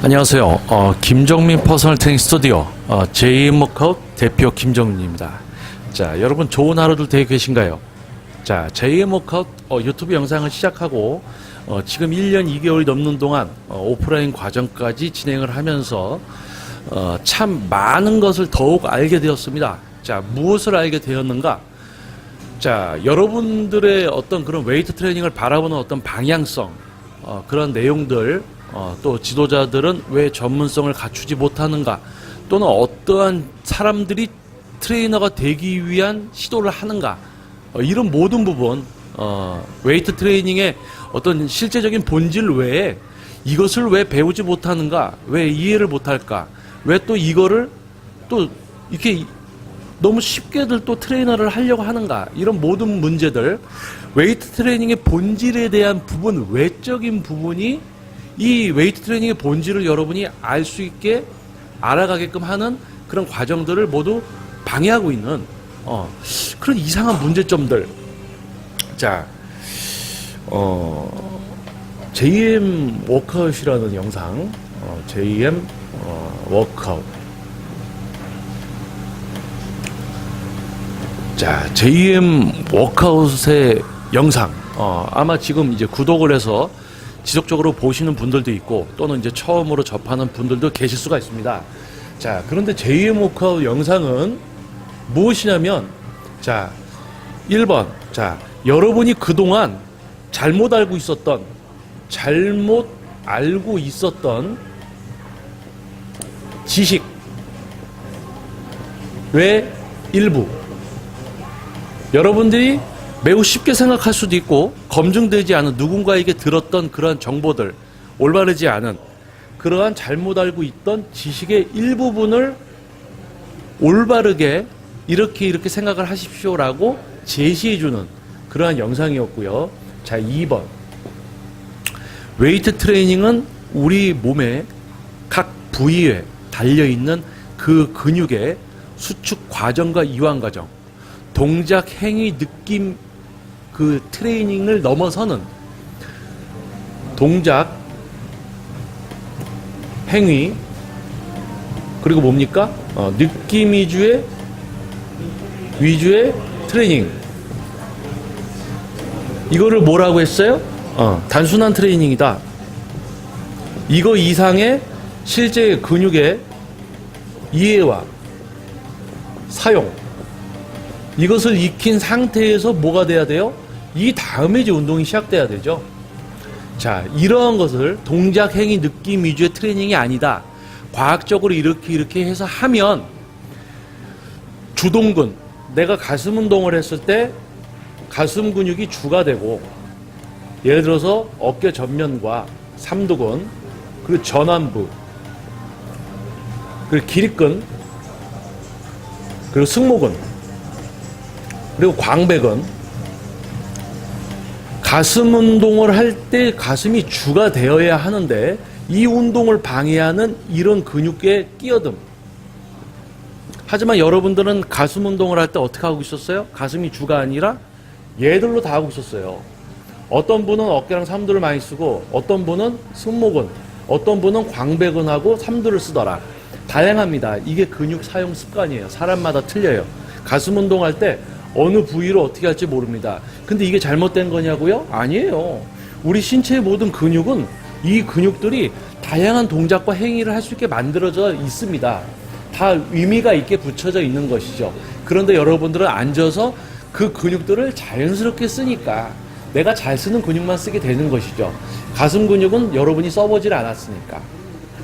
안녕하세요. 김정민 퍼스널 트레이닝 스튜디오 JM 워크아웃 대표 김정민입니다. 자, 여러분 좋은 하루들 되고 계신가요? 자, JM 워크아웃 유튜브 영상을 시작하고 지금 1년 2개월이 넘는 동안 오프라인 과정까지 진행을 하면서 참 많은 것을 더욱 알게 되었습니다. 자, 무엇을 알게 되었는가? 자, 여러분들의 어떤 그런 웨이트 트레이닝을 바라보는 어떤 방향성, 그런 내용들, 또 지도자들은 왜 전문성을 갖추지 못하는가, 또는 어떠한 사람들이 트레이너가 되기 위한 시도를 하는가, 이런 모든 부분, 웨이트 트레이닝의 어떤 실제적인 본질 외에 이것을 왜 배우지 못하는가, 왜 이해를 못할까, 왜 또 이거를 또 이렇게 너무 쉽게들 또 트레이너를 하려고 하는가, 이런 모든 문제들, 웨이트 트레이닝의 본질에 대한 부분, 외적인 부분이 이 웨이트 트레이닝의 본질을 여러분이 알 수 있게 알아가게끔 하는 그런 과정들을 모두 방해하고 있는 그런 이상한 문제점들. 자, JM 워크아웃이라는 영상, JM 워크아웃. 자, JM 워크아웃의 영상, 아마 지금 이제 구독을 해서 지속적으로 보시는 분들도 있고, 또는 이제 처음으로 접하는 분들도 계실 수가 있습니다. 자, 그런데 JM 워크아웃 영상은 무엇이냐면, 자, 1번, 자, 여러분이 그동안 잘못 알고 있었던 지식 외 일부, 여러분들이 매우 쉽게 생각할 수도 있고 검증되지 않은, 누군가에게 들었던 그러한 정보들, 올바르지 않은 그러한 잘못 알고 있던 지식의 일부분을 올바르게 이렇게 생각을 하십시오라고 제시해주는 그러한 영상이었고요. 자, 2번, 웨이트 트레이닝은 우리 몸의 각 부위에 달려있는 그 근육의 수축 과정과 이완 과정, 동작, 행위, 느낌, 그 트레이닝을 넘어서는 동작, 행위, 그리고 뭡니까? 느낌 위주의 트레이닝. 이거를 뭐라고 했어요? 단순한 트레이닝이다. 이거 이상의 실제 근육의 이해와 사용, 이것을 익힌 상태에서 뭐가 돼야 돼요? 이 다음에 이제 운동이 시작돼야 되죠. 자, 이러한 것을 동작, 행위, 느낌 위주의 트레이닝이 아니다. 과학적으로 이렇게 해서 하면 주동근, 내가 가슴 운동을 했을 때 가슴 근육이 주가 되고, 예를 들어서 어깨 전면과 삼두근, 그리고 전완부, 그리고 기립근, 그리고 승모근, 그리고 광배근, 가슴 운동을 할 때 가슴이 주가 되어야 하는데 이 운동을 방해하는 이런 근육의 끼어듦. 하지만 여러분들은 가슴 운동을 할 때 어떻게 하고 있었어요? 가슴이 주가 아니라 얘들로 다 하고 있었어요. 어떤 분은 어깨랑 삼두를 많이 쓰고, 어떤 분은 승모근, 어떤 분은 광배근하고 삼두를 쓰더라. 다양합니다. 이게 근육 사용 습관이에요. 사람마다 틀려요. 가슴 운동할 때 어느 부위로 어떻게 할지 모릅니다. 근데 이게 잘못된 거냐고요? 아니에요. 우리 신체의 모든 근육은, 이 근육들이 다양한 동작과 행위를 할 수 있게 만들어져 있습니다. 다 의미가 있게 붙여져 있는 것이죠. 그런데 여러분들은 앉아서 그 근육들을 자연스럽게 쓰니까 내가 잘 쓰는 근육만 쓰게 되는 것이죠. 가슴 근육은 여러분이 써보질 않았으니까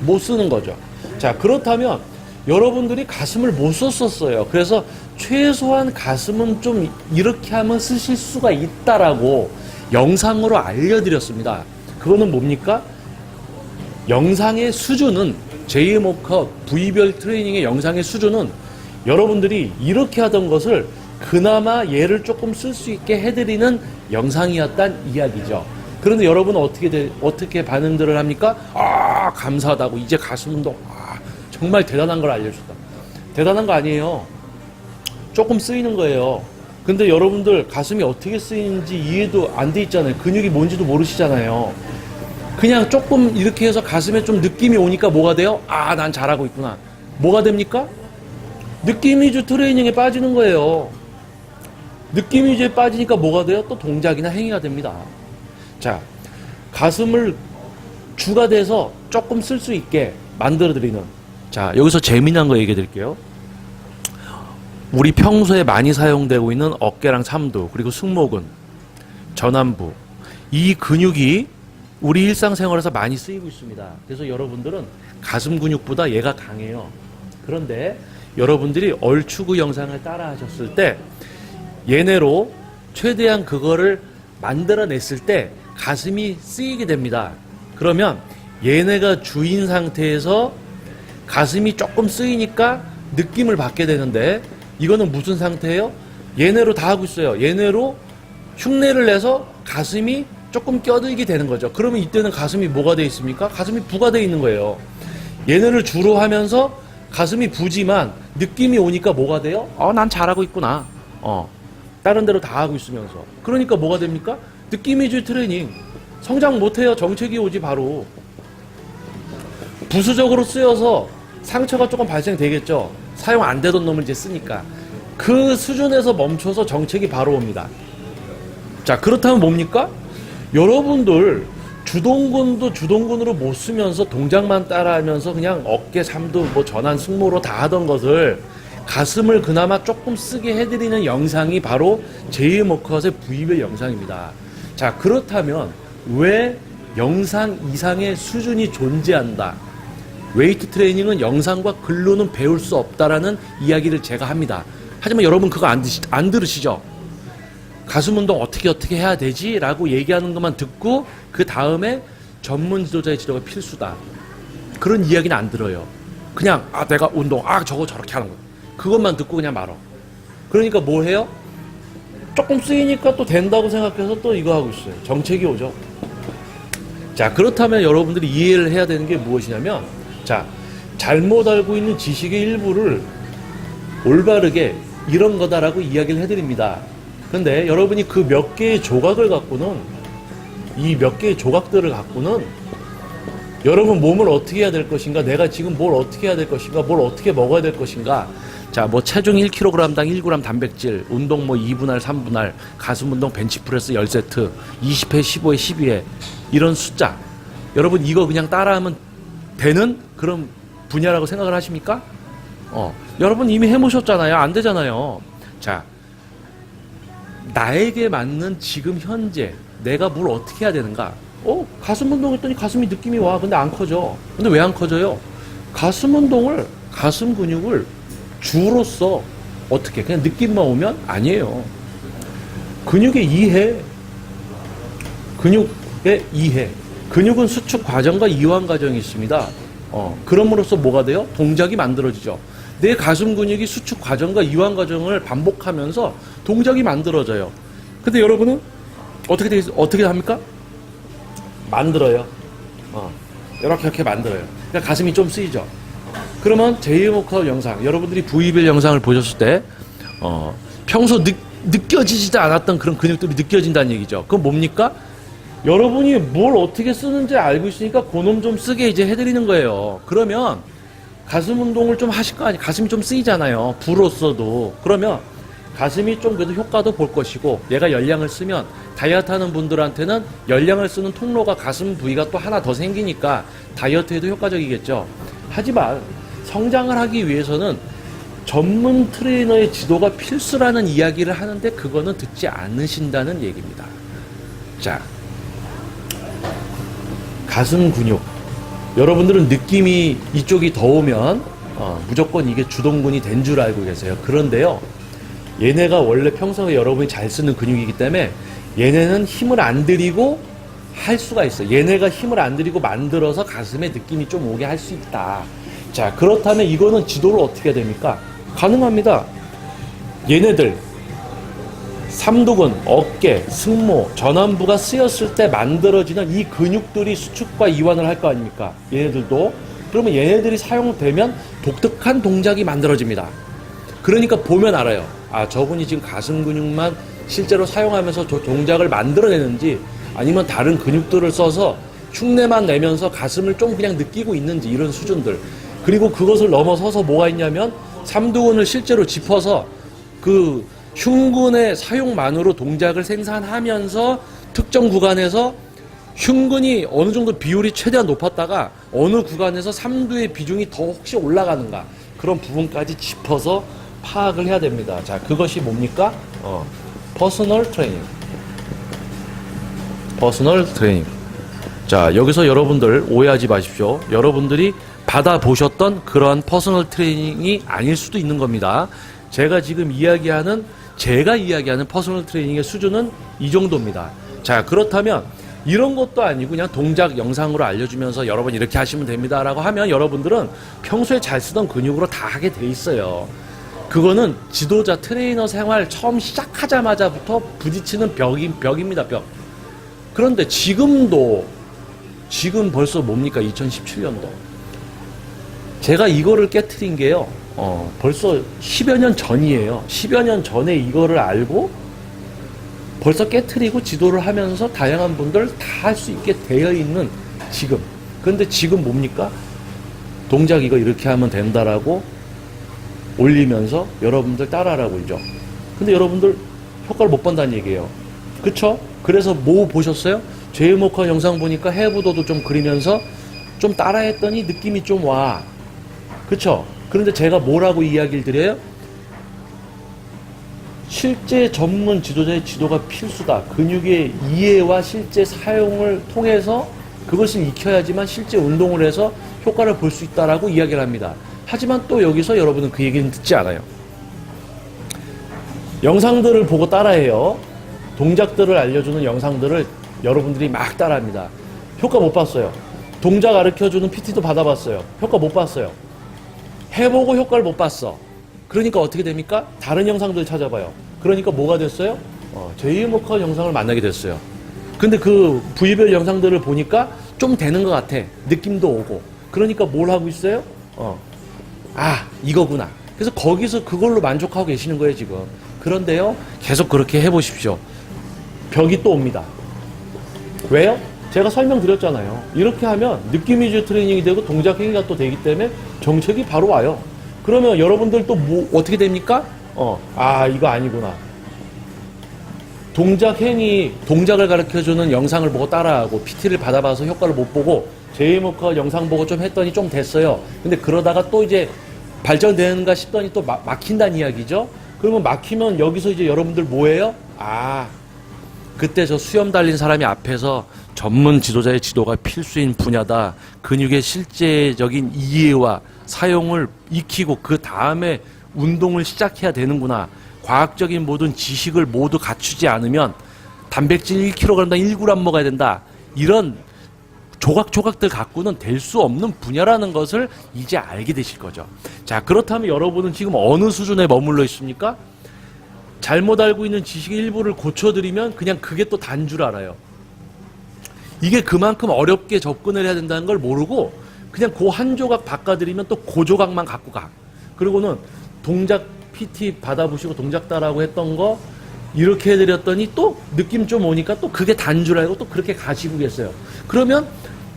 못 쓰는 거죠. 자, 그렇다면 여러분들이 가슴을 못 썼었어요. 그래서 최소한 가슴은 좀 이렇게 하면 쓰실 수가 있다라고 영상으로 알려드렸습니다. 그거는 뭡니까? 영상의 수준은, JM 워크아웃 부위별 트레이닝의 영상의 수준은 여러분들이 이렇게 하던 것을 그나마 얘를 조금 쓸 수 있게 해드리는 영상이었단 이야기죠. 그런데 여러분은 어떻게 반응들을 합니까? 아, 감사하다고, 이제 가슴 운동, 정말 대단한 걸 알려줬다. 대단한 거 아니에요. 조금 쓰이는 거예요. 근데 여러분들 가슴이 어떻게 쓰이는지 이해도 안 돼 있잖아요. 근육이 뭔지도 모르시잖아요. 그냥 조금 이렇게 해서 가슴에 좀 느낌이 오니까 뭐가 돼요? 아, 난 잘하고 있구나. 뭐가 됩니까? 느낌 위주 트레이닝에 빠지는 거예요. 느낌 위주에 빠지니까 뭐가 돼요? 또 동작이나 행위가 됩니다. 자, 가슴을 주가 돼서 조금 쓸 수 있게 만들어드리는. 자, 여기서 재미난 거 얘기해 드릴게요. 우리 평소에 많이 사용되고 있는 어깨랑 삼두, 그리고 승모근, 전완부. 이 근육이 우리 일상생활에서 많이 쓰이고 있습니다. 그래서 여러분들은 가슴 근육보다 얘가 강해요. 그런데 여러분들이 얼추그 영상을 따라 하셨을 때 얘네로 최대한 그거를 만들어냈을 때 가슴이 쓰이게 됩니다. 그러면 얘네가 주인 상태에서 가슴이 조금 쓰이니까 느낌을 받게 되는데 이거는 무슨 상태예요? 얘네로 다 하고 있어요. 얘네로 흉내를 내서 가슴이 조금 껴들게 되는 거죠. 그러면 이때는 가슴이 뭐가 돼 있습니까? 가슴이 부가 돼 있는 거예요. 얘네를 주로 하면서 가슴이 부지만 느낌이 오니까 뭐가 돼요? 난 잘하고 있구나. 다른 데로 다 하고 있으면서. 그러니까 뭐가 됩니까? 느낌 위주의 트레이닝. 성장 못해요. 정체기 오지 바로. 부수적으로 쓰여서 상처가 조금 발생되겠죠. 사용 안 되던 놈을 이제 쓰니까. 그 수준에서 멈춰서 정체기 바로 옵니다. 자, 그렇다면 뭡니까? 여러분들 주동근도 주동근으로 못 쓰면서 동작만 따라하면서 그냥 어깨, 삼두, 전완, 승모로 다 하던 것을 가슴을 그나마 조금 쓰게 해드리는 영상이 바로 제이워크아웃의 부위별 영상입니다. 자, 그렇다면 왜 영상 이상의 수준이 존재한다? 웨이트 트레이닝은 영상과 글로는 배울 수 없다라는 이야기를 제가 합니다. 하지만 여러분 그거 안 들으시죠? 가슴 운동 어떻게 해야 되지? 라고 얘기하는 것만 듣고 그 다음에 전문 지도자의 지도가 필수다. 그런 이야기는 안 들어요. 그냥 내가 운동 저거 저렇게 하는 거. 그것만 듣고 그냥 말어. 그러니까 뭐 해요? 조금 쓰이니까 또 된다고 생각해서 또 이거 하고 있어요. 정책이 오죠. 자, 그렇다면 여러분들이 이해를 해야 되는 게 무엇이냐면, 자, 잘못 알고 있는 지식의 일부를 올바르게 이런 거다라고 이야기를 해드립니다. 근데 여러분이 그 몇 개의 조각을 갖고는, 이 몇 개의 조각들을 갖고는 여러분 몸을 어떻게 해야 될 것인가, 내가 지금 뭘 어떻게 해야 될 것인가, 뭘 어떻게 먹어야 될 것인가. 자, 체중 1kg당 1g 단백질, 운동 2분할, 3분할, 가슴 운동 벤치프레스 10세트, 20회, 15회, 12회, 이런 숫자. 여러분 이거 그냥 따라하면 되는 그런 분야라고 생각을 하십니까? 여러분 이미 해보셨잖아요. 안 되잖아요. 자, 나에게 맞는 지금 현재 내가 뭘 어떻게 해야 되는가? 가슴 운동했더니 가슴이 느낌이 와. 근데 안 커져. 근데 왜 안 커져요? 가슴 운동을, 가슴 근육을 주로서 어떻게 그냥 느낌만 오면 아니에요. 근육의 이해. 근육의 이해. 근육은 수축 과정과 이완 과정이 있습니다. 그럼으로써 뭐가 돼요? 동작이 만들어지죠. 내 가슴 근육이 수축 과정과 이완 과정을 반복하면서 동작이 만들어져요. 근데 여러분은 어떻게 합니까? 만들어요. 이렇게 만들어요. 그러니까 가슴이 좀 쓰이죠. 그러면 제이워크아웃 영상, 여러분들이 부위별 영상을 보셨을 때 평소 느껴지지도 않았던 그런 근육들이 느껴진다는 얘기죠. 그건 뭡니까? 여러분이 뭘 어떻게 쓰는지 알고 있으니까 그놈 좀 쓰게 이제 해드리는 거예요. 그러면 가슴 운동을 좀 하실 거 아니에요. 가슴이 좀 쓰이잖아요. 부로서도. 그러면 가슴이 좀 그래도 효과도 볼 것이고, 얘가 열량을 쓰면 다이어트 하는 분들한테는 열량을 쓰는 통로가 가슴 부위가 또 하나 더 생기니까 다이어트에도 효과적이겠죠. 하지만 성장을 하기 위해서는 전문 트레이너의 지도가 필수라는 이야기를 하는데 그거는 듣지 않으신다는 얘기입니다. 자, 가슴 근육. 여러분들은 느낌이 이쪽이 더 오면 무조건 이게 주동근이 된 줄 알고 계세요. 그런데요, 얘네가 원래 평소에 여러분이 잘 쓰는 근육이기 때문에 얘네는 힘을 안 들이고 할 수가 있어요. 얘네가 힘을 안 들이고 만들어서 가슴에 느낌이 좀 오게 할 수 있다. 자, 그렇다면 이거는 지도를 어떻게 해야 됩니까? 가능합니다. 얘네들 삼두근, 어깨, 승모, 전완부가 쓰였을 때 만들어지는 이 근육들이 수축과 이완을 할 거 아닙니까? 얘네들도. 그러면 얘네들이 사용되면 독특한 동작이 만들어집니다. 그러니까 보면 알아요. 저분이 지금 가슴 근육만 실제로 사용하면서 저 동작을 만들어내는지 아니면 다른 근육들을 써서 흉내만 내면서 가슴을 좀 그냥 느끼고 있는지 이런 수준들. 그리고 그것을 넘어서서 뭐가 있냐면 삼두근을 실제로 짚어서 그 흉근의 사용만으로 동작을 생산하면서 특정 구간에서 흉근이 어느 정도 비율이 최대한 높았다가 어느 구간에서 삼두의 비중이 더 혹시 올라가는가 그런 부분까지 짚어서 파악을 해야 됩니다. 자, 그것이 뭡니까? 퍼스널 트레이닝. 퍼스널 트레이닝. 자, 여기서 여러분들 오해하지 마십시오. 여러분들이 받아보셨던 그러한 퍼스널 트레이닝이 아닐 수도 있는 겁니다. 제가 지금 이야기하는 퍼스널 트레이닝의 수준은 이 정도입니다. 자, 그렇다면 이런 것도 아니고 그냥 동작 영상으로 알려주면서 여러분 이렇게 하시면 됩니다 라고 하면 여러분들은 평소에 잘 쓰던 근육으로 다 하게 돼 있어요. 그거는 지도자 트레이너 생활 처음 시작하자마자부터 부딪히는 벽입니다. 벽. 그런데 지금 벌써 뭡니까? 2017년도. 제가 이거를 깨트린 게요. 벌써 10여 년 전이에요. 10여 년 전에 이거를 알고 벌써 깨트리고 지도를 하면서 다양한 분들 다 할 수 있게 되어 있는 지금. 그런데 지금 뭡니까? 동작 이거 이렇게 하면 된다라고 올리면서 여러분들 따라하라고 이죠. 근데 여러분들 효과를 못 본다는 얘기예요. 그쵸? 그래서 뭐 보셨어요? 제이모카 영상 보니까 해부도도 좀 그리면서 좀 따라했더니 느낌이 좀 와. 그쵸? 그런데 제가 뭐라고 이야기를 드려요? 실제 전문 지도자의 지도가 필수다. 근육의 이해와 실제 사용을 통해서 그것을 익혀야지만 실제 운동을 해서 효과를 볼 수 있다라고 이야기를 합니다. 하지만 또 여기서 여러분은 그 얘기는 듣지 않아요. 영상들을 보고 따라해요. 동작들을 알려주는 영상들을 여러분들이 막 따라합니다. 효과 못 봤어요. 동작 가르쳐주는 PT도 받아봤어요. 효과 못 봤어요. 해보고 효과를 못 봤어. 그러니까 어떻게 됩니까? 다른 영상들 찾아봐요. 그러니까 뭐가 됐어요? 제이모카 영상을 만나게 됐어요. 근데 그 부위별 영상들을 보니까 좀 되는 것 같아. 느낌도 오고. 그러니까 뭘 하고 있어요? 이거구나. 그래서 거기서 그걸로 만족하고 계시는 거예요, 지금. 그런데요, 계속 그렇게 해보십시오. 벽이 또 옵니다. 왜요? 제가 설명드렸잖아요. 이렇게 하면 느낌 위주 트레이닝이 되고 동작 행위가 또 되기 때문에 정책이 바로 와요. 그러면 여러분들 또 뭐 어떻게 됩니까? 이거 아니구나. 동작 행위, 동작을 가르쳐주는 영상을 보고 따라하고 PT를 받아봐서 효과를 못 보고 제이모카 영상 보고 좀 했더니 좀 됐어요. 근데 그러다가 또 이제 발전되는가 싶더니 또 막힌다는 이야기죠. 그러면 막히면 여기서 이제 여러분들 뭐예요? 그때 저 수염 달린 사람이 앞에서 전문 지도자의 지도가 필수인 분야다. 근육의 실제적인 이해와 사용을 익히고 그 다음에 운동을 시작해야 되는구나. 과학적인 모든 지식을 모두 갖추지 않으면 단백질 1kg당 1g 먹어야 된다. 이런 조각조각들 갖고는 될 수 없는 분야라는 것을 이제 알게 되실 거죠. 자, 그렇다면 여러분은 지금 어느 수준에 머물러 있습니까? 잘못 알고 있는 지식의 일부를 고쳐드리면 그냥 그게 또 단 줄 알아요. 이게 그만큼 어렵게 접근을 해야 된다는 걸 모르고 그냥 그 한 조각 바꿔드리면 또 그 조각만 갖고 가. 그리고는 동작 PT 받아보시고 동작 따라하고 했던 거 이렇게 해드렸더니 또 느낌 좀 오니까 또 그게 단 줄 알고 또 그렇게 가시고 계세요. 그러면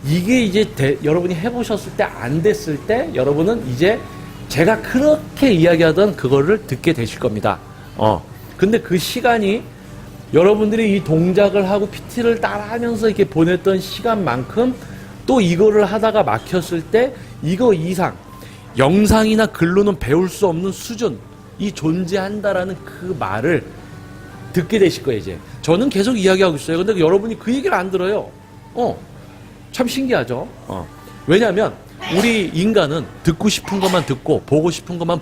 이게 이제 여러분이 해보셨을 때 안 됐을 때 여러분은 이제 제가 그렇게 이야기하던 그거를 듣게 되실 겁니다. 근데 그 시간이 여러분들이 이 동작을 하고 PT를 따라하면서 이렇게 보냈던 시간만큼 또 이거를 하다가 막혔을 때 이거 이상 영상이나 글로는 배울 수 없는 수준이 존재한다라는 그 말을 듣게 되실 거예요, 이제. 저는 계속 이야기하고 있어요. 근데 여러분이 그 얘기를 안 들어요. 참 신기하죠? 왜냐하면 우리 인간은 듣고 싶은 것만 듣고 보고 싶은 것만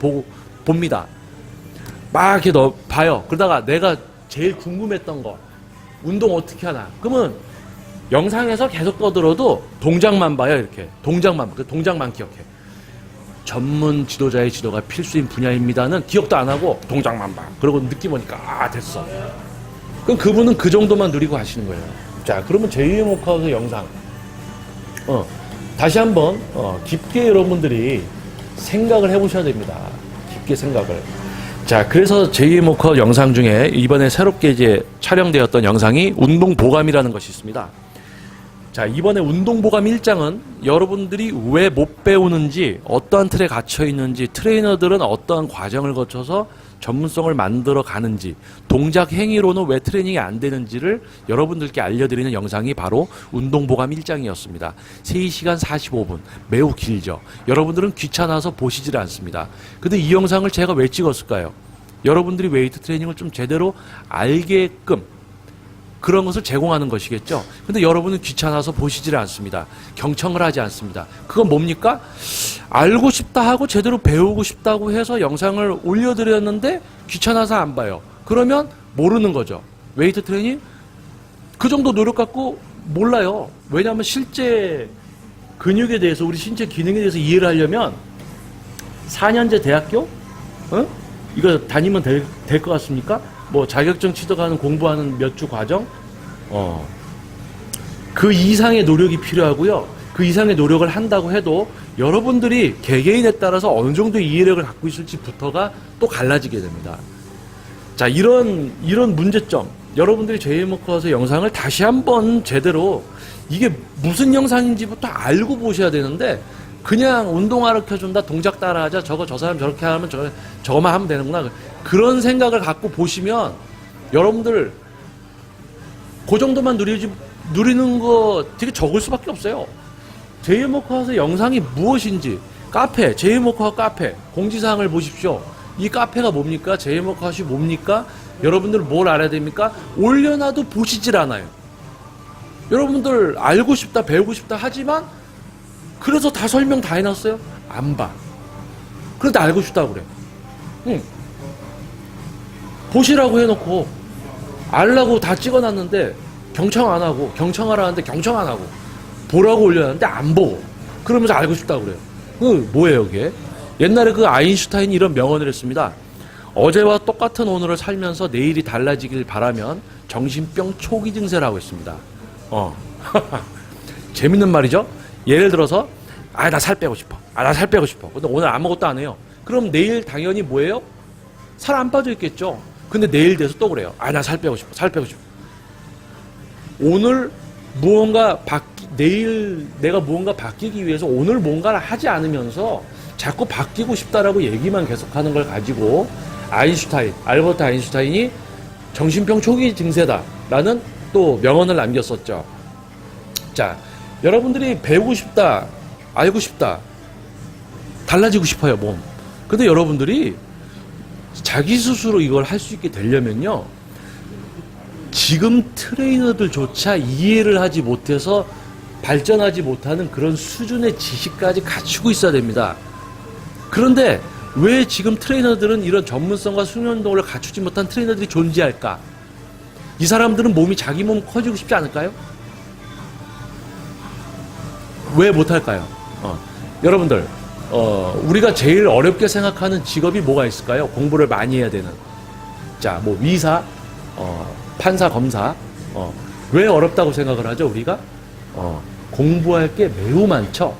봅니다. 막 이렇게 봐요. 그러다가 내가 제일 궁금했던 거, 운동 어떻게 하나? 그러면 영상에서 계속 떠들어도 동작만 봐요, 이렇게. 그 동작만 기억해. 전문 지도자의 지도가 필수인 분야입니다는 기억도 안 하고 동작만 봐. 그리고 느낌 오니까 됐어. 그럼 그분은 그 정도만 누리고 하시는 거예요. 자, 그러면 제이모카의 영상 다시 한번 깊게 여러분들이 생각을 해보셔야 됩니다. 깊게 생각을. 자, 그래서 제이모카 영상 중에 이번에 새롭게 이제 촬영되었던 영상이 운동 보감이라는 것이 있습니다. 자, 이번에 운동보감 1장은 여러분들이 왜 못 배우는지, 어떠한 틀에 갇혀 있는지, 트레이너들은 어떠한 과정을 거쳐서 전문성을 만들어 가는지, 동작 행위로는 왜 트레이닝이 안 되는지를 여러분들께 알려드리는 영상이 바로 운동보감 1장이었습니다. 3시간 45분. 매우 길죠. 여러분들은 귀찮아서 보시질 않습니다. 근데 이 영상을 제가 왜 찍었을까요? 여러분들이 웨이트 트레이닝을 좀 제대로 알게끔 그런 것을 제공하는 것이겠죠. 근데 여러분은 귀찮아서 보시질 않습니다. 경청을 하지 않습니다. 그건 뭡니까? 알고 싶다 하고 제대로 배우고 싶다고 해서 영상을 올려드렸는데 귀찮아서 안 봐요. 그러면 모르는 거죠. 웨이트 트레이닝 그 정도 노력 갖고 몰라요. 왜냐하면 실제 근육에 대해서, 우리 신체 기능에 대해서 이해를 하려면 4년제 대학교? 이거 다니면 될 것 같습니까? 뭐 자격증 취득하는, 공부하는 몇 주 과정? 그 이상의 노력이 필요하고요. 그 이상의 노력을 한다고 해도 여러분들이 개개인에 따라서 어느 정도의 이해력을 갖고 있을지부터가 또 갈라지게 됩니다. 자, 이런 문제점, 여러분들이 제이모커스 영상을 다시 한번 제대로 이게 무슨 영상인지부터 알고 보셔야 되는데, 그냥 운동 가르쳐준다, 동작 따라하자, 저 사람 저렇게 하면 저거만 하면 되는구나, 그런 생각을 갖고 보시면 여러분들 그 정도만 누리는 거 되게 적을 수밖에 없어요. 제이모커스 영상이 무엇인지, 카페, 제이모커 카페 공지사항을 보십시오. 이 카페가 뭡니까? 제이모커스 뭡니까? 여러분들 뭘 알아야 됩니까? 올려놔도 보시질 않아요. 여러분들 알고 싶다, 배우고 싶다 하지만, 그래서 다 설명 다 해놨어요? 안 봐. 그런데 알고 싶다고 그래. 보시라고 해놓고 알라고 다 찍어놨는데 경청 안 하고, 경청하라는데 경청 안 하고, 보라고 올려놨는데 안 보고, 그러면서 알고 싶다고 그래요. 뭐예요 그게? 옛날에 그 아인슈타인이 이런 명언을 했습니다. 어제와 똑같은 오늘을 살면서 내일이 달라지길 바라면 정신병 초기 증세라고 했습니다. 재밌는 말이죠? 예를 들어서, 나 살 빼고 싶어. 나 살 빼고 싶어. 근데 오늘 아무것도 안 해요. 그럼 내일 당연히 뭐예요? 살 안 빠져 있겠죠? 근데 내일 돼서 또 그래요. 나 살 빼고 싶어. 살 빼고 싶어. 오늘 내일 내가 무언가 바뀌기 위해서 오늘 뭔가를 하지 않으면서 자꾸 바뀌고 싶다라고 얘기만 계속하는 걸 가지고 알버트 아인슈타인이 정신병 초기 증세다라는 또 명언을 남겼었죠. 자, 여러분들이 배우고 싶다, 알고 싶다, 달라지고 싶어요, 몸. 근데 여러분들이 자기 스스로 이걸 할 수 있게 되려면요, 지금 트레이너들조차 이해를 하지 못해서 발전하지 못하는 그런 수준의 지식까지 갖추고 있어야 됩니다. 그런데 왜 지금 트레이너들은 이런 전문성과 숙련도를 갖추지 못한 트레이너들이 존재할까? 이 사람들은 몸이 자기 몸 커지고 싶지 않을까요? 왜 못할까요? 여러분들, 우리가 제일 어렵게 생각하는 직업이 뭐가 있을까요? 공부를 많이 해야 되는. 자, 뭐 의사, 판사, 검사. 왜 어렵다고 생각을 하죠, 우리가? 공부할 게 매우 많죠.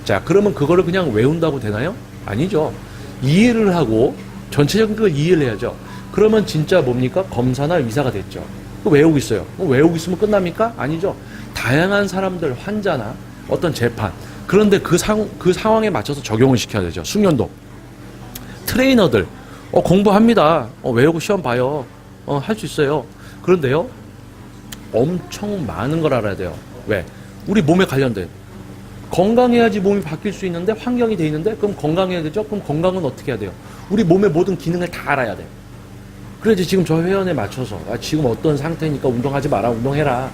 자, 그러면 그거를 그냥 외운다고 되나요? 아니죠. 이해를 하고 전체적인 걸 이해를 해야죠. 그러면 진짜 뭡니까? 검사나 의사가 됐죠. 외우고 있어요. 외우고 있으면 끝납니까? 아니죠. 다양한 사람들, 환자나 어떤 재판, 그런데 그 상황에 맞춰서 적용을 시켜야 되죠. 숙련도. 트레이너들, 공부합니다. 외우고 시험 봐요. 할 수 있어요. 그런데요, 엄청 많은 걸 알아야 돼요. 왜? 우리 몸에 관련된. 건강해야지 몸이 바뀔 수 있는데, 환경이 돼 있는데, 그럼 건강해야 되죠? 그럼 건강은 어떻게 해야 돼요? 우리 몸의 모든 기능을 다 알아야 돼요. 그래야지 지금 저 회원에 맞춰서, 지금 어떤 상태니까 운동하지 마라, 운동해라.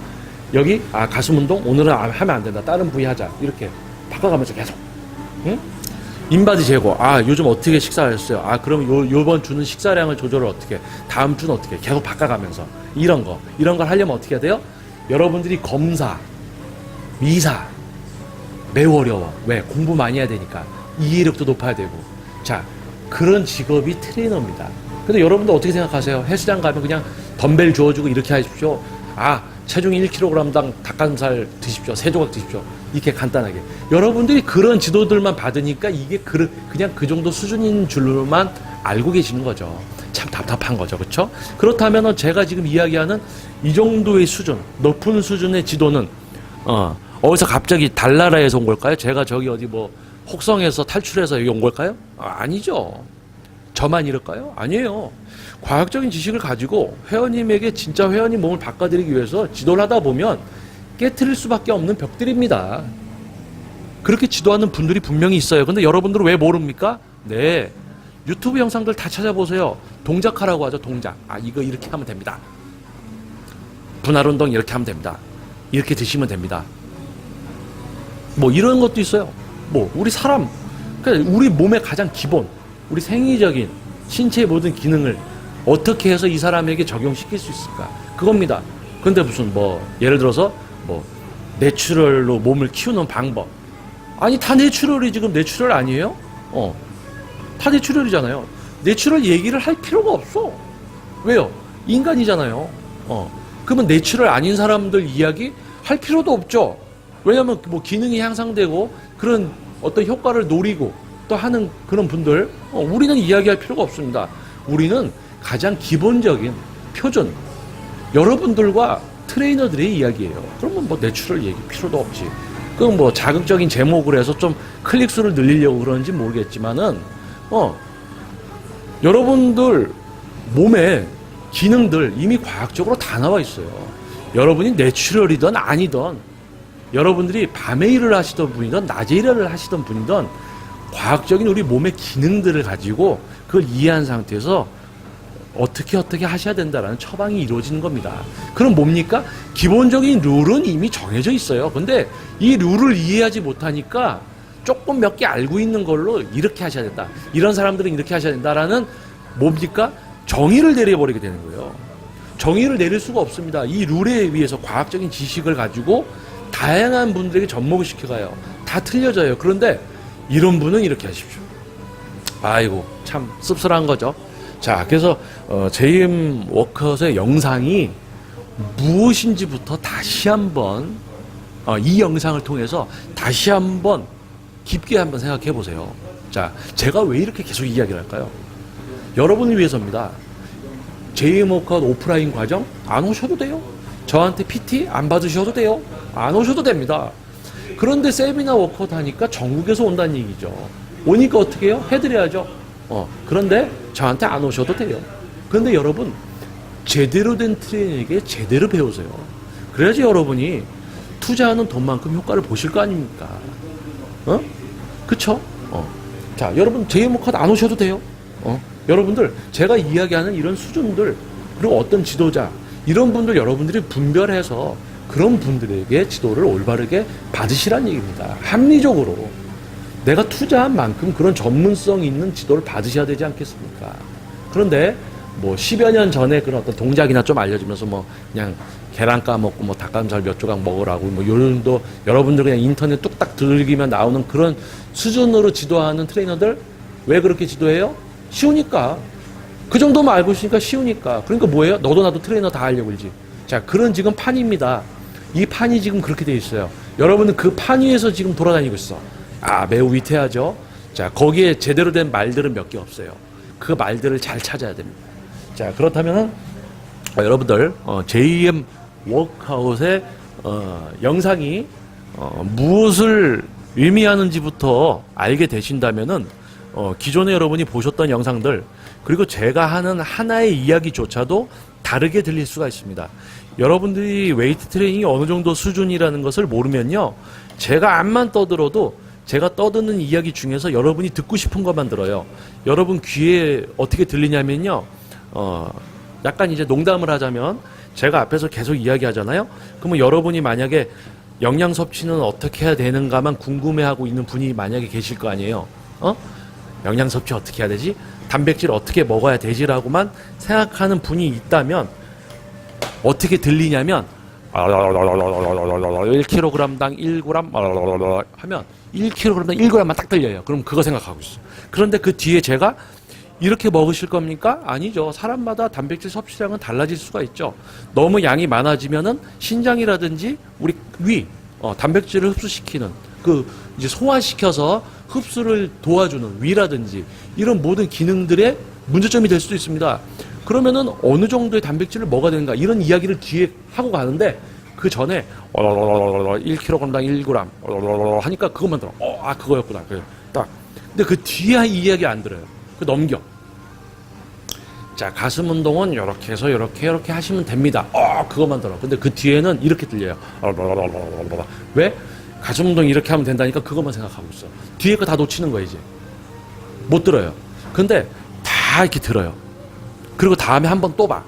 여기, 가슴 운동? 오늘은 하면 안 된다. 다른 부위 하자. 이렇게 바꿔가면서 계속. 응? 인바디 제거. 요즘 어떻게 식사하셨어요? 그럼 요번 주는 식사량을 조절을 어떻게, 다음 주는 어떻게, 계속 바꿔가면서. 이런 걸 하려면 어떻게 해야 돼요? 여러분들이 검사, 미사, 매우 어려워. 왜? 공부 많이 해야 되니까. 이해력도 높아야 되고. 자, 그런 직업이 트레이너입니다. 근데 여러분들 어떻게 생각하세요? 헬스장 가면 그냥 덤벨 주워주고 이렇게 하십시오. 체중이 1kg당 닭가슴살 드십시오. 3조각 드십시오. 이렇게 간단하게. 여러분들이 그런 지도들만 받으니까 이게 그냥 그 정도 수준인 줄로만 알고 계시는 거죠. 참 답답한 거죠. 그렇죠? 그렇다면 제가 지금 이야기하는 이 정도의 수준, 높은 수준의 지도는 어디서 갑자기 달나라에서 온 걸까요? 제가 저기 어디 뭐 혹성에서 탈출해서 여기 온 걸까요? 아니죠. 저만 이럴까요? 아니에요. 과학적인 지식을 가지고 회원님에게 진짜 회원님 몸을 바꿔드리기 위해서 지도를 하다 보면 깨트릴 수밖에 없는 벽들입니다. 그렇게 지도하는 분들이 분명히 있어요. 근데 여러분들은 왜 모릅니까? 네. 유튜브 영상들 다 찾아보세요. 동작하라고 하죠. 동작. 이거 이렇게 하면 됩니다. 분할운동 이렇게 하면 됩니다. 이렇게 드시면 됩니다. 뭐 이런 것도 있어요. 뭐 우리 사람, 그러니까 우리 몸의 가장 기본, 우리 생리적인 신체의 모든 기능을 어떻게 해서 이 사람에게 적용시킬 수 있을까? 그겁니다. 근데 무슨 뭐 예를 들어서 뭐 내추럴로 몸을 키우는 방법. 아니 다 내추럴이 지금 내추럴 아니에요? 다 내추럴이잖아요. 내추럴 얘기를 할 필요가 없어. 왜요? 인간이잖아요. 그러면 내추럴 아닌 사람들 이야기 할 필요도 없죠. 왜냐하면 뭐 기능이 향상되고 그런 어떤 효과를 노리고 또 하는 그런 분들 우리는 이야기할 필요가 없습니다. 우리는 가장 기본적인 표준 여러분들과 트레이너들의 이야기예요. 그러면 뭐 내추럴 얘기 필요도 없지. 그럼 뭐 자극적인 제목을 해서 좀 클릭수를 늘리려고 그러는지 모르겠지만은 여러분들 몸에 기능들 이미 과학적으로 다 나와 있어요. 여러분이 내추럴이든 아니든 여러분들이 밤에 일을 하시던 분이든 낮에 일을 하시던 분이든 과학적인 우리 몸의 기능들을 가지고 그걸 이해한 상태에서 어떻게 하셔야 된다라는 처방이 이루어지는 겁니다. 그럼 뭡니까? 기본적인 룰은 이미 정해져 있어요. 근데 이 룰을 이해하지 못하니까 조금 몇 개 알고 있는 걸로 이렇게 하셔야 된다. 이런 사람들은 이렇게 하셔야 된다라는 뭡니까? 정의를 내려버리게 되는 거예요. 정의를 내릴 수가 없습니다. 이 룰에 의해서 과학적인 지식을 가지고 다양한 분들에게 접목을 시켜가요. 다 틀려져요. 그런데 이런 분은 이렇게 하십시오. 아이고 참 씁쓸한 거죠. 자, 그래서 JM 워커스의 영상이 무엇인지부터 다시 한번 이 영상을 통해서 다시 한번 깊게 한번 생각해 보세요. 자, 제가 왜 이렇게 계속 이야기를 할까요? 여러분을 위해서입니다. JM 워커스 오프라인 과정 안 오셔도 돼요. 저한테 PT 안 받으셔도 돼요. 안 오셔도 됩니다. 그런데 세미나 워커스 하니까 전국에서 온다는 얘기죠. 오니까 어떻게 해요? 해드려야죠. 그런데 저한테 안 오셔도 돼요. 그런데 여러분 제대로 된 트레이너에게 제대로 배우세요. 그래야지 여러분이 투자하는 돈만큼 효과를 보실 거 아닙니까? 그쵸? 자, 여러분 JM워커스 안 오셔도 돼요. 여러분들 제가 이야기하는 이런 수준들 그리고 어떤 지도자 이런 분들 여러분들이 분별해서 그런 분들에게 지도를 올바르게 받으시란 얘기입니다. 합리적으로 내가 투자한 만큼 그런 전문성 있는 지도를 받으셔야 되지 않겠습니까? 그런데 뭐 10여 년 전에 그런 어떤 동작이나 좀 알려주면서 뭐 그냥 계란 까먹고 뭐 닭가슴살 몇 조각 먹으라고 뭐 요런 정도 여러분들 그냥 인터넷 뚝딱 들기면 나오는 그런 수준으로 지도하는 트레이너들 왜 그렇게 지도해요? 쉬우니까. 그 정도만 알고 있으니까 쉬우니까. 그러니까 뭐예요? 너도 나도 트레이너 다 하려고 그러지. 자, 그런 지금 판입니다. 이 판이 지금 그렇게 돼 있어요. 여러분은 그 판 위에서 지금 돌아다니고 있어. 매우 위태하죠. 자, 거기에 제대로 된 말들은 몇 개 없어요. 그 말들을 잘 찾아야 됩니다. 자, 그렇다면은 여러분들 JM 워크아웃의 영상이 무엇을 의미하는지부터 알게 되신다면은 기존에 여러분이 보셨던 영상들 그리고 제가 하는 하나의 이야기조차도 다르게 들릴 수가 있습니다. 여러분들이 웨이트 트레이닝이 어느 정도 수준이라는 것을 모르면요, 제가 암만 떠들어도 제가 떠드는 이야기 중에서 여러분이 듣고 싶은 것만 들어요. 여러분 귀에 어떻게 들리냐면요, 약간 이제 농담을 하자면 제가 앞에서 계속 이야기하잖아요. 그러면 여러분이 만약에 영양 섭취는 어떻게 해야 되는가만 궁금해하고 있는 분이 만약에 계실 거 아니에요. 영양 섭취 어떻게 해야 되지? 단백질 어떻게 먹어야 되지라고만 생각하는 분이 있다면 어떻게 들리냐면 1kg당 1g 하면 1kg당 1g만 딱 들려요. 그럼 그거 생각하고 있어. 그런데 그 뒤에 제가 이렇게 먹으실 겁니까? 아니죠. 사람마다 단백질 섭취량은 달라질 수가 있죠. 너무 양이 많아지면은 신장이라든지 우리 위, 단백질을 흡수시키는 그 이제 소화시켜서 흡수를 도와주는 위라든지 이런 모든 기능들의 문제점이 될 수도 있습니다. 그러면은 어느 정도의 단백질을 먹어야 되는가 이런 이야기를 뒤에 하고 가는데 그 전에 1kg당 1g 하니까 그것만 들어. 그거였구나. 딱. 근데 그 뒤에 이 이야기 안 들어요. 그 넘겨. 자, 가슴 운동은 이렇게 해서 이렇게 하시면 됩니다. 그것만 들어. 근데 그 뒤에는 이렇게 들려요. 왜? 가슴 운동 이렇게 하면 된다니까 그것만 생각하고 있어. 뒤에 거 다 놓치는 거야, 이제. 못 들어요. 근데 다 이렇게 들어요. 그리고 다음에 한번 또 봐.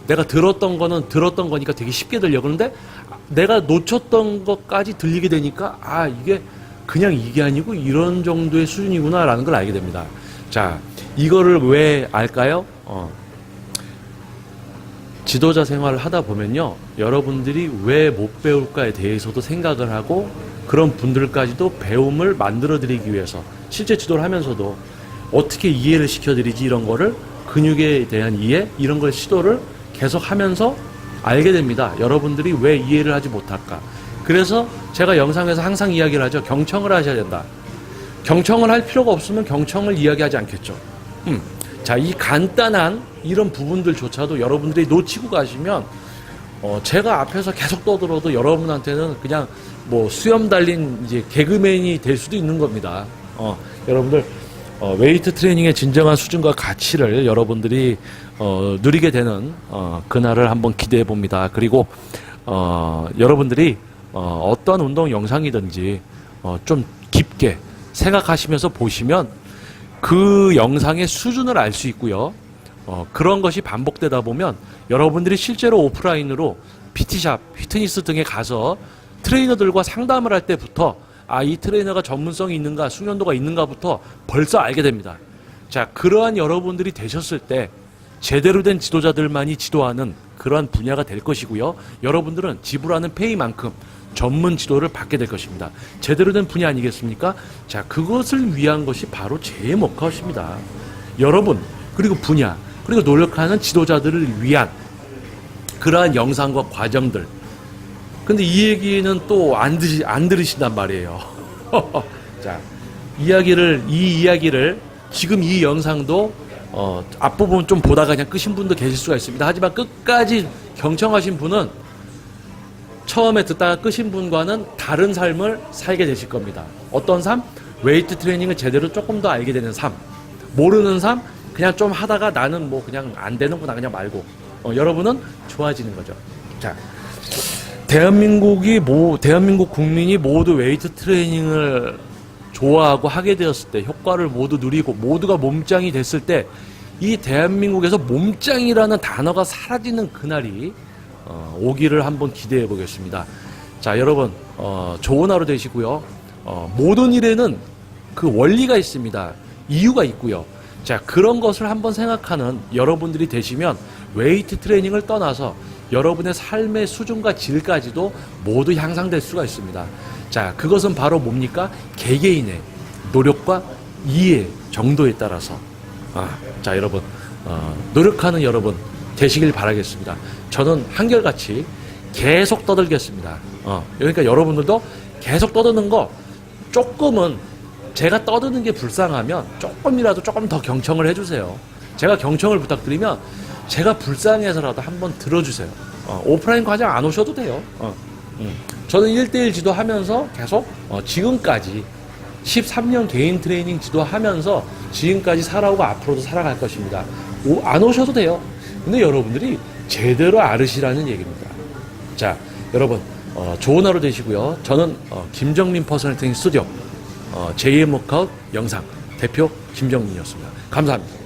내가 들었던 거는 들었던 거니까 되게 쉽게 들려. 그런데 내가 놓쳤던 것까지 들리게 되니까 이게 그냥 이게 아니고 이런 정도의 수준이구나라는 걸 알게 됩니다. 자, 이거를 왜 알까요? 지도자 생활을 하다 보면요, 여러분들이 왜 못 배울까에 대해서도 생각을 하고 그런 분들까지도 배움을 만들어 드리기 위해서 실제 지도를 하면서도 어떻게 이해를 시켜드리지, 이런 거를 근육에 대한 이해, 이런 걸 시도를 계속 하면서 알게 됩니다. 여러분들이 왜 이해를 하지 못할까. 그래서 제가 영상에서 항상 이야기를 하죠. 경청을 하셔야 된다. 경청을 할 필요가 없으면 경청을 이야기하지 않겠죠. 자, 이 간단한 이런 부분들조차도 여러분들이 놓치고 가시면 제가 앞에서 계속 떠들어도 여러분한테는 그냥 뭐 수염 달린 이제 개그맨이 될 수도 있는 겁니다. 여러분들 웨이트 트레이닝의 진정한 수준과 가치를 여러분들이 누리게 되는 그날을 한번 기대해 봅니다. 그리고 여러분들이 어떤 운동 영상이든지 좀 깊게 생각하시면서 보시면 그 영상의 수준을 알 수 있고요. 그런 것이 반복되다 보면 여러분들이 실제로 오프라인으로 PT샵, 피트니스 등에 가서 트레이너들과 상담을 할 때부터 이 트레이너가 전문성이 있는가, 숙련도가 있는가부터 벌써 알게 됩니다. 자, 그러한 여러분들이 되셨을 때 제대로 된 지도자들만이 지도하는 그러한 분야가 될 것이고요. 여러분들은 지불하는 페이만큼 전문 지도를 받게 될 것입니다. 제대로 된 분야 아니겠습니까? 자, 그것을 위한 것이 바로 제목컷입니다. 여러분, 그리고 분야, 그리고 노력하는 지도자들을 위한 그러한 영상과 과정들. 근데 이 얘기는 또 안 들으신단 말이에요. 자, 이 이야기를 지금 이 영상도 앞부분 좀 보다가 그냥 끄신 분도 계실 수가 있습니다. 하지만 끝까지 경청하신 분은 처음에 듣다가 끄신 분과는 다른 삶을 살게 되실 겁니다. 어떤 삶? 웨이트 트레이닝을 제대로 조금 더 알게 되는 삶. 모르는 삶? 그냥 좀 하다가 나는 뭐 그냥 안 되는구나 그냥 말고 여러분은 좋아지는 거죠. 자, 대한민국 국민이 모두 웨이트 트레이닝을 좋아하고 하게 되었을 때, 효과를 모두 누리고 모두가 몸짱이 됐을 때, 이 대한민국에서 몸짱이라는 단어가 사라지는 그날이 오기를 한번 기대해 보겠습니다. 자, 여러분 좋은 하루 되시고요. 모든 일에는 그 원리가 있습니다. 이유가 있고요. 자, 그런 것을 한번 생각하는 여러분들이 되시면 웨이트 트레이닝을 떠나서 여러분의 삶의 수준과 질까지도 모두 향상될 수가 있습니다. 자, 그것은 바로 뭡니까? 개개인의 노력과 이해 정도에 따라서 자, 여러분 노력하는 여러분 되시길 바라겠습니다. 저는 한결같이 계속 떠들겠습니다. 그러니까 여러분들도 계속 떠드는 거, 조금은 제가 떠드는 게 불쌍하면 조금이라도 조금 더 경청을 해주세요. 제가 경청을 부탁드리면 제가 불쌍해서라도 한번 들어주세요. 오프라인 과정 안 오셔도 돼요. 저는 1대1 지도하면서 계속 지금까지 13년 개인 트레이닝 지도하면서 지금까지 살아오고 앞으로도 살아갈 것입니다. 안 오셔도 돼요. 근데 여러분들이 제대로 알으시라는 얘기입니다. 자, 여러분 좋은 하루 되시고요. 저는 김정민 퍼스널 트레이닝 스튜디오 JM 워크아웃 영상 대표 김정민이었습니다. 감사합니다.